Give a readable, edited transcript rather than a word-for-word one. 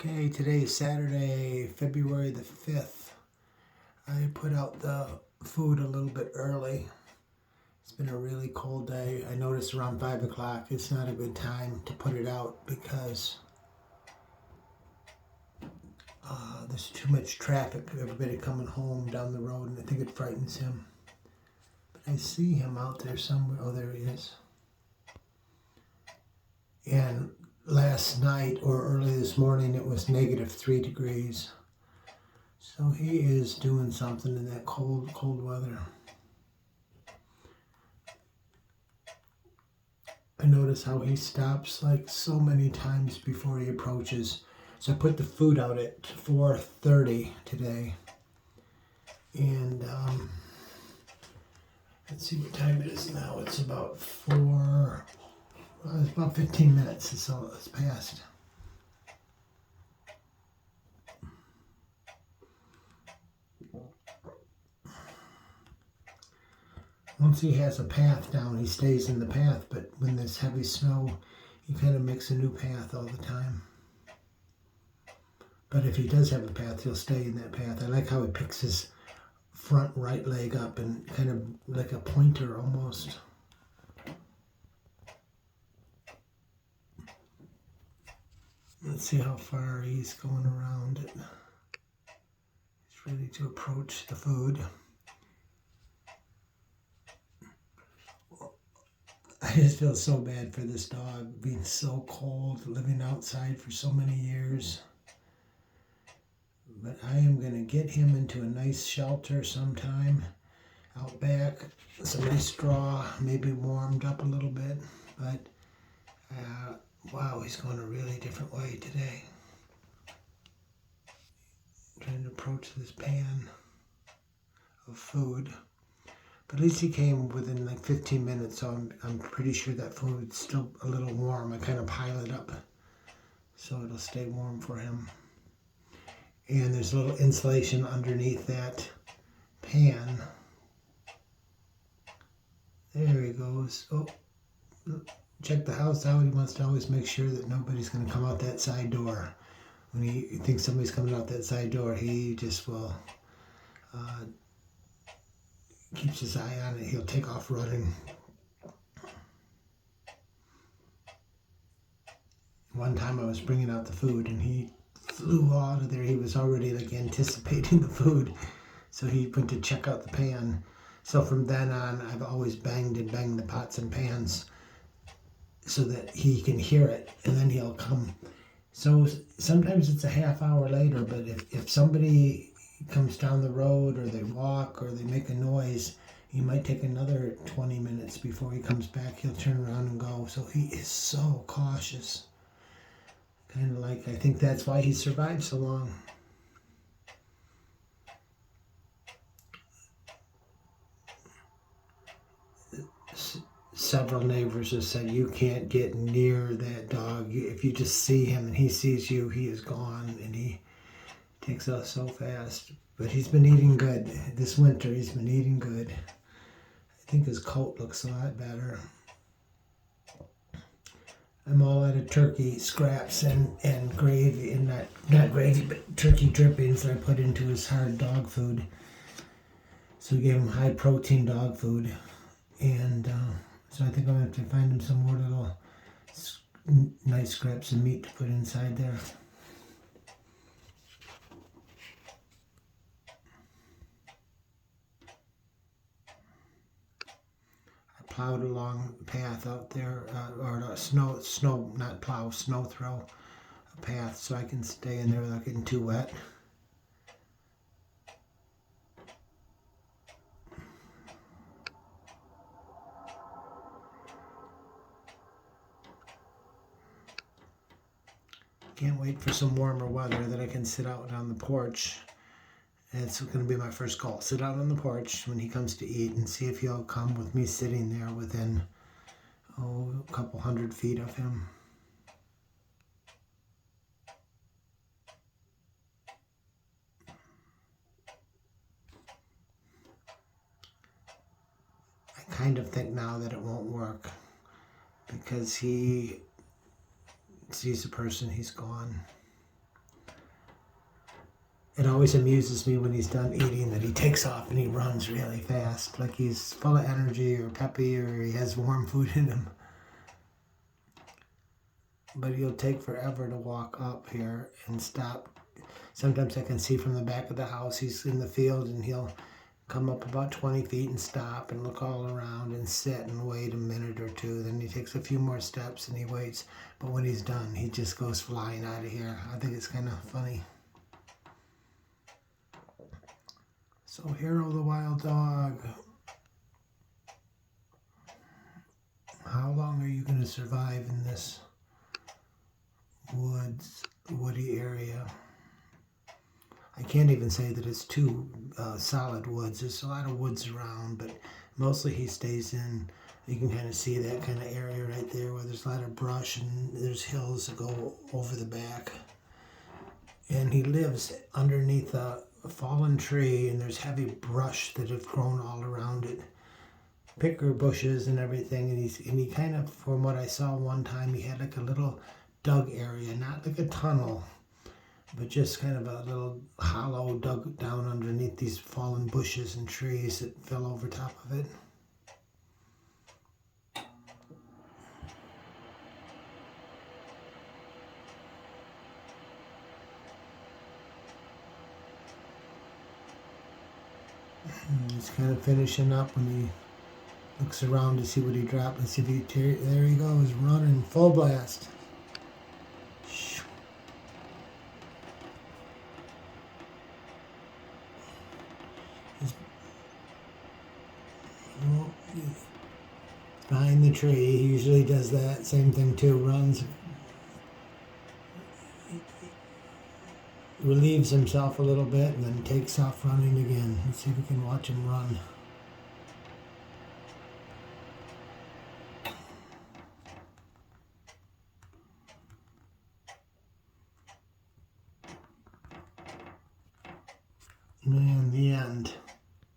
Okay, today is Saturday, February the 5th. I put out the food a little bit early. It's been a really cold day. I noticed around 5 o'clock it's not a good time to put it out because there's too much traffic, everybody coming home down the road, and I think it frightens him. But I see him out there somewhere. Oh, there he is. And last night or early this morning it was -3 degrees. So he is doing something in that cold weather. I notice how he stops like so many times before he approaches. So I put the food out at 4:30 today. And let's see what time it is now. It's about it's about 15 minutes, so it's past. Once he has a path down, he stays in the path, but when there's heavy snow, he kind of makes a new path all the time. But if he does have a path, he'll stay in that path. I like how he picks his front right leg up and kind of like a pointer almost. Let's see how far he's going around it. He's ready to approach the food. I just feel so bad for this dog being so cold, living outside for so many years. But I am going to get him into a nice shelter sometime out back. Some nice straw, maybe warmed up a little bit. But wow, he's going a really different way today. Trying to approach this pan of food. But at least he came within like 15 minutes, so I'm pretty sure that food's still a little warm. I kind of pile it up so it'll stay warm for him. And there's a little insulation underneath that pan. There he goes. Oh, check the house out. He wants to always make sure that nobody's going to come out that side door. When he thinks somebody's coming out that side door, he just will keeps his eye on it. He'll take off running. One time I was bringing out the food and he flew out of there. He was already like anticipating the food. So he went to check out the pan. So from then on, I've always banged the pots and pans so that he can hear it, and then he'll come. So sometimes it's a half hour later, but if somebody comes down the road or they walk or they make a noise, he might take another 20 minutes before he comes back. He'll turn around and go. So he is so cautious. Kind of like, I think that's why he survived so long. Several neighbors have said you can't get near that dog. If you just see him and he sees you, he is gone, and he takes out so fast. But he's been eating good. This winter he's been eating good. I think his coat looks a lot better. I'm all out of turkey scraps and gravy, and not gravy, but turkey drippings that I put into his hard dog food. So we gave him high protein dog food, and so I think I'm going to have to find him some more little nice scraps of meat to put inside there. I plowed along the path out there, or snow, not plow, snow throw a path so I can stay in there without getting too wet. Can't wait for some warmer weather that I can sit out on the porch. And it's going to be my first goal. Sit out on the porch when he comes to eat and see if he'll come with me sitting there within, a couple 100 feet of him. I kind of think now that it won't work because he sees a person, he's gone. It always amuses me when he's done eating that he takes off and he runs really fast, like he's full of energy or peppy or he has warm food in him. But he'll take forever to walk up here and stop. Sometimes I can see from the back of the house he's in the field and he'll come up about 20 feet and stop and look all around and sit and wait a minute or two. Then he takes a few more steps and he waits. But when he's done, he just goes flying out of here. I think it's kind of funny. So Hero the wild dog, how long are you going to survive in this woody area? I can't even say that it's too solid woods. There's a lot of woods around, but mostly he stays in. You can kind of see that kind of area right there where there's a lot of brush and there's hills that go over the back. And he lives underneath a fallen tree, and there's heavy brush that have grown all around it. Picker bushes and everything, and he kind of, from what I saw one time, he had like a little dug area, not like a tunnel, but just kind of a little hollow dug down underneath these fallen bushes and trees that fell over top of it. And he's kind of finishing up when he looks around to see what he dropped and see if he, there he goes, running full blast. Behind the tree, he usually does that same thing too, runs, relieves himself a little bit and then takes off running again. Let's see if we can watch him run. And the end.